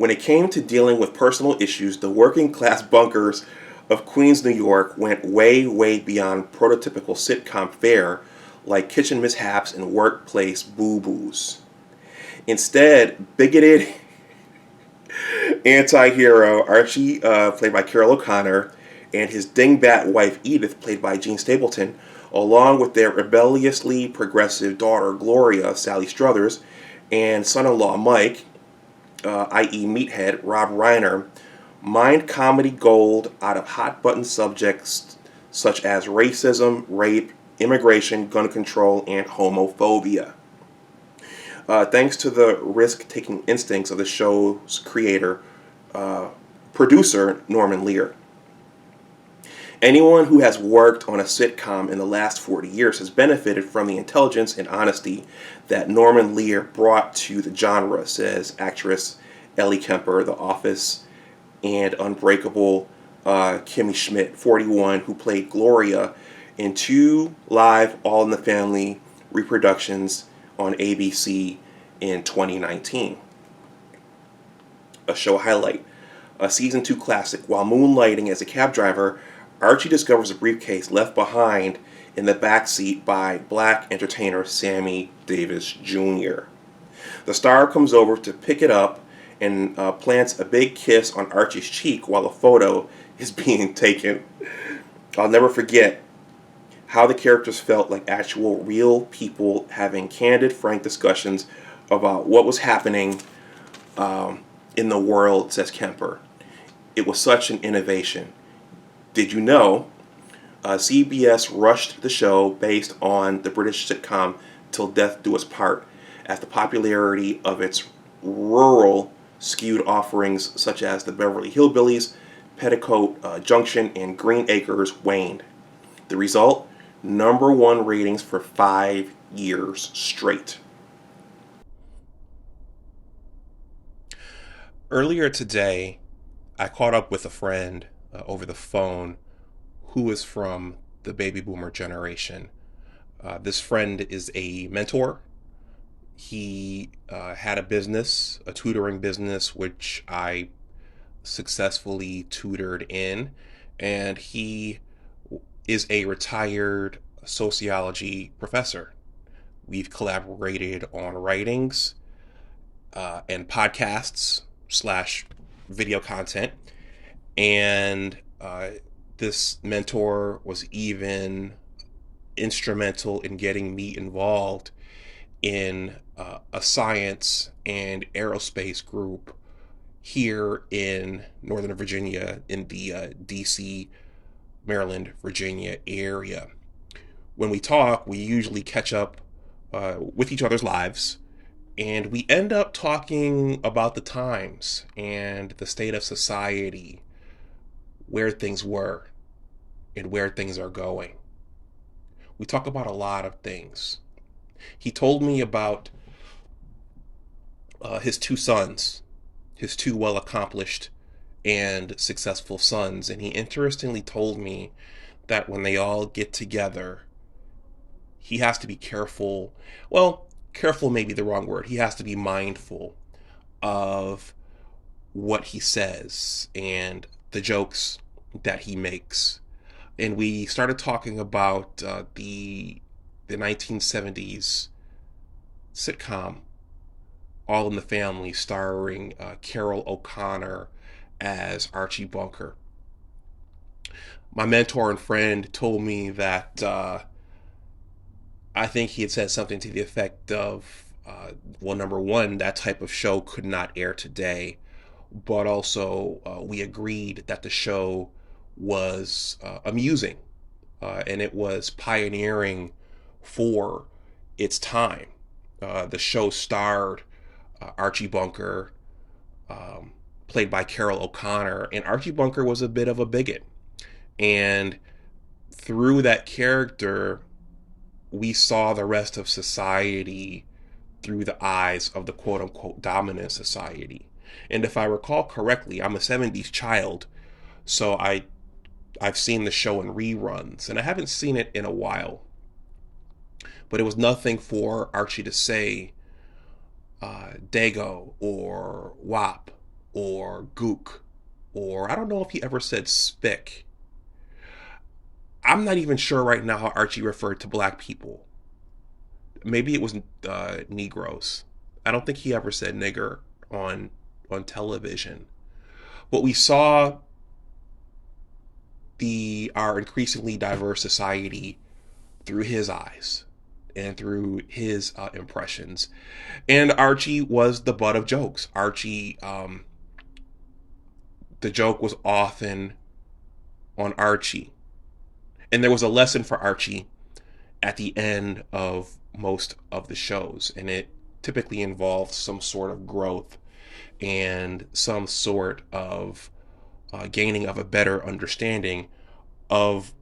When it came to dealing with personal issues, the working class bunkers of Queens, New York went way, way beyond prototypical sitcom fare like kitchen mishaps and workplace boo-boos. Instead, bigoted anti-hero Archie, played by Carol O'Connor, and his dingbat wife Edith, played by Jean Stapleton, along with their rebelliously progressive daughter Gloria, Sally Struthers, and son-in-law Mike, i.e. Meathead, Rob Reiner, mined comedy gold out of hot-button subjects such as racism, rape, immigration, gun control, and homophobia. Thanks to the risk-taking instincts of the show's creator, producer Norman Lear. Anyone who has worked on a sitcom in the last 40 years has benefited from the intelligence and honesty that Norman Lear brought to the genre, says actress Ellie Kemper, The Office and Unbreakable Kimmy Schmidt, 41, who played Gloria in 2 live All in the Family reproductions on ABC in 2019. A show highlight. A season 2 classic. While moonlighting as a cab driver, Archie discovers a briefcase left behind in the backseat by black entertainer Sammy Davis Jr. The star comes over to pick it up and plants a big kiss on Archie's cheek while a photo is being taken. I'll never forget how the characters felt like actual real people having candid, frank discussions about what was happening in the world, says Kemper. It was such an innovation. Did you know CBS rushed the show based on the British sitcom Till Death Do Us Part, as the popularity of its rural skewed offerings such as the Beverly Hillbillies, Petticoat Junction, and Green Acres waned. The result? #1 ratings for 5 years straight. Earlier today, I caught up with a friend over the phone who is from the baby boomer generation. This friend is a mentor. He had a business, a tutoring business, which I successfully tutored in, and he is a retired sociology professor. We've collaborated on writings and podcasts / video content, and this mentor was even instrumental in getting me involved in a science and aerospace group here in Northern Virginia, in the DC, Maryland, Virginia area. When we talk, we usually catch up with each other's lives, and we end up talking about the times and the state of society, where things were and where things are going. We talk about a lot of things. He told me about his 2 sons, his 2 well-accomplished and successful sons, and he interestingly told me that when they all get together, he has to be careful. Well, careful may be the wrong word. He has to be mindful of what he says and the jokes that he makes. And we started talking about the 1970s sitcom All in the Family, starring Carol O'Connor as Archie Bunker. My mentor and friend told me that I think he had said something to the effect of, well, #1, that type of show could not air today, but also we agreed that the show was amusing and it was pioneering for its time. The show starred Archie Bunker, played by Carol O'Connor, and Archie Bunker was a bit of a bigot. And through that character, we saw the rest of society through the eyes of the quote-unquote dominant society. And if I recall correctly, I'm a 70s child, so I've seen the show in reruns, and I haven't seen it in a while. But it was nothing for Archie to say Dago or WAP or gook, or I don't know if he ever said spick. I'm not even sure right now how Archie referred to black people. Maybe it was Negroes. I don't think he ever said nigger on television. But we saw the our increasingly diverse society through his eyes and through his impressions. And Archie was the butt of jokes. Archie, the joke was often on Archie. And there was a lesson for Archie at the end of most of the shows. And it typically involved some sort of growth and some sort of gaining of a better understanding of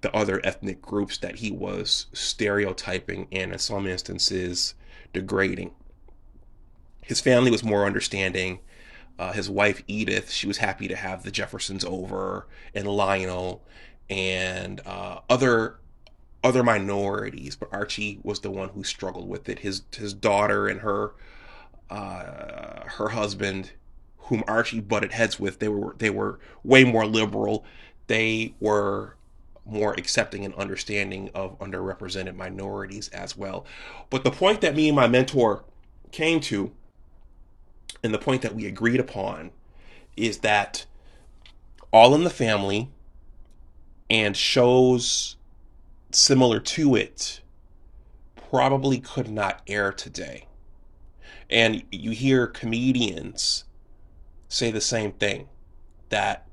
the other ethnic groups that he was stereotyping and in some instances degrading. His family was more understanding. His wife Edith, she was happy to have the Jeffersons over, and Lionel, and other minorities. But Archie was the one who struggled with it. His daughter and her husband, whom Archie butted heads with, they were way more liberal. They were more accepting and understanding of underrepresented minorities as well. But the point that me and my mentor came to, and the point that we agreed upon, is that All in the Family and shows similar to it probably could not air today. And you hear comedians say the same thing, that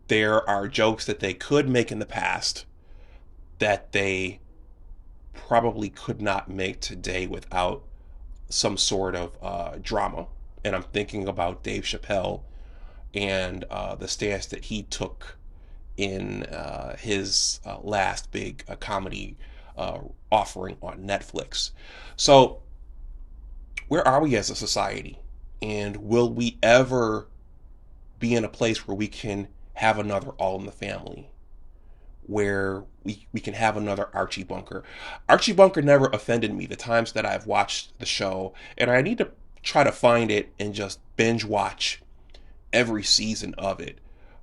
there are jokes that they could make in the past that they probably could not make today without some sort of drama. And I'm thinking about Dave Chappelle and the stance that he took in his last big comedy offering on Netflix. So, where are we as a society? And will we ever be in a place where we can have another All in the Family? Where we can have another Archie Bunker? Archie Bunker never offended me the times that I've watched the show, and I need to try to find it and just binge watch every season of it.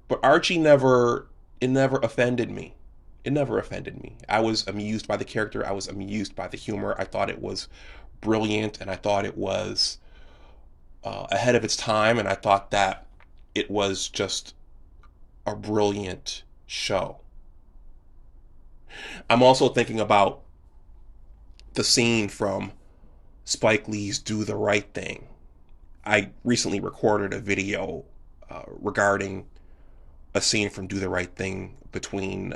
But Archie never offended me. It never offended me. I was amused by the character. I was amused by the humor. I thought it was brilliant, and I thought it was ahead of its time, and I thought that it was just a brilliant show. I'm also thinking about the scene from Spike Lee's Do the Right Thing. I recently recorded a video regarding a scene from Do the Right Thing between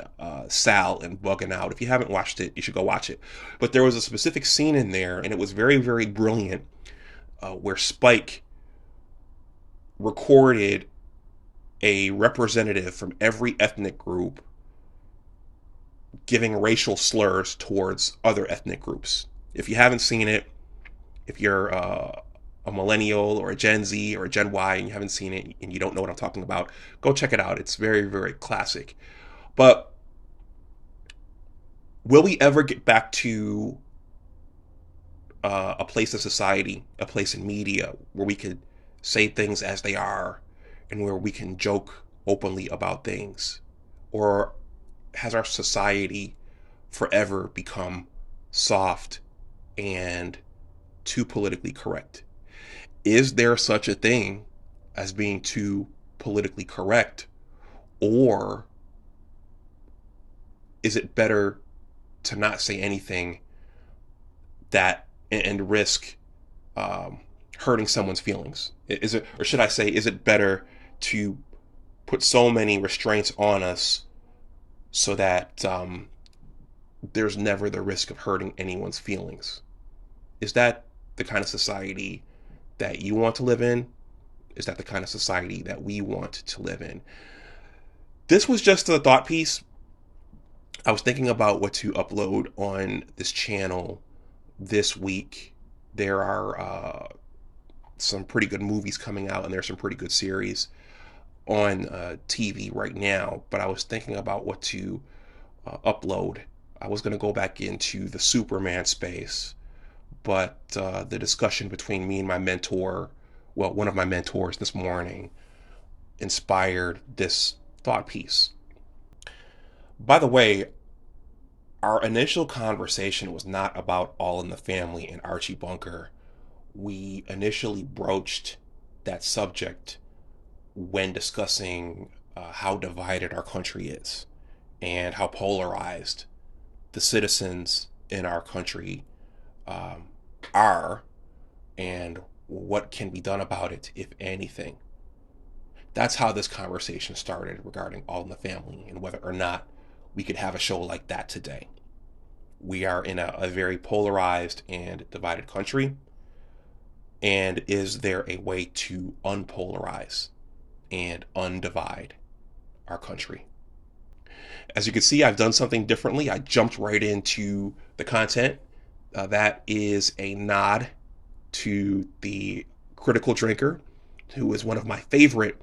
Sal and Bugging Out. If you haven't watched it, you should go watch it. But there was a specific scene in there, and it was very, very brilliant, where Spike recorded a representative from every ethnic group giving racial slurs towards other ethnic groups. If you haven't seen it, if you're a millennial or a Gen Z or a Gen Y and you haven't seen it and you don't know what I'm talking about, go check it out. It's very, very classic. But will we ever get back to a place of society, a place in media where we could say things as they are and where we can joke openly about things? Or has our society forever become soft and too politically correct? Is there such a thing as being too politically correct? Or is it better to not say anything that and risk hurting someone's feelings? Is it, or should I say, is it better to put so many restraints on us so that there's never the risk of hurting anyone's feelings? Is that the kind of society that you want to live in? Is that the kind of society that we want to live in? This was just a thought piece. I was thinking about what to upload on this channel this week. There are some pretty good movies coming out, and there's some pretty good series on TV right now. But I was thinking about what to upload. I was going to go back into the Superman space, but the discussion between me and my mentor one of my mentors this morning inspired this thought piece. By the way, our initial conversation was not about All in the Family and Archie Bunker. We initially broached that subject when discussing how divided our country is and how polarized the citizens in our country are, and what can be done about it, if anything. That's how this conversation started regarding All in the Family and whether or not we could have a show like that today. We are in a very polarized and divided country. And is there a way to unpolarize and undivide our country? As you can see, I've done something differently. I jumped right into the content. That is a nod to the Critical Drinker, who is one of my favorite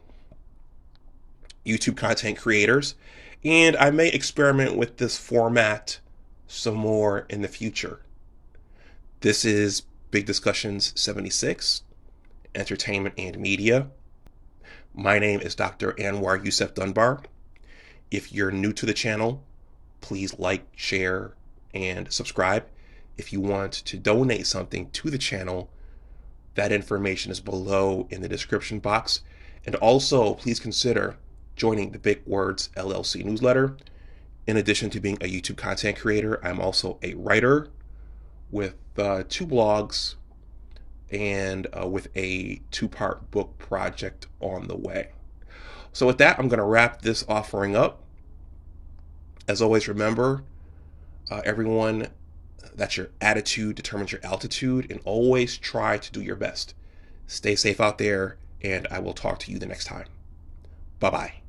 YouTube content creators. And I may experiment with this format some more in the future. This is Big Discussions 76, Entertainment and Media. My name is Dr. Anwar Youssef Dunbar. If you're new to the channel, please like, share, and subscribe. If you want to donate something to the channel, that information is below in the description box. And also, please consider joining the Big Words LLC Newsletter. In addition to being a YouTube content creator, I'm also a writer with 2 blogs and with a 2-part book project on the way. So with that, I'm going to wrap this offering up. As always, remember, everyone, that your attitude determines your altitude, and always try to do your best. Stay safe out there, and I will talk to you the next time. Bye-bye.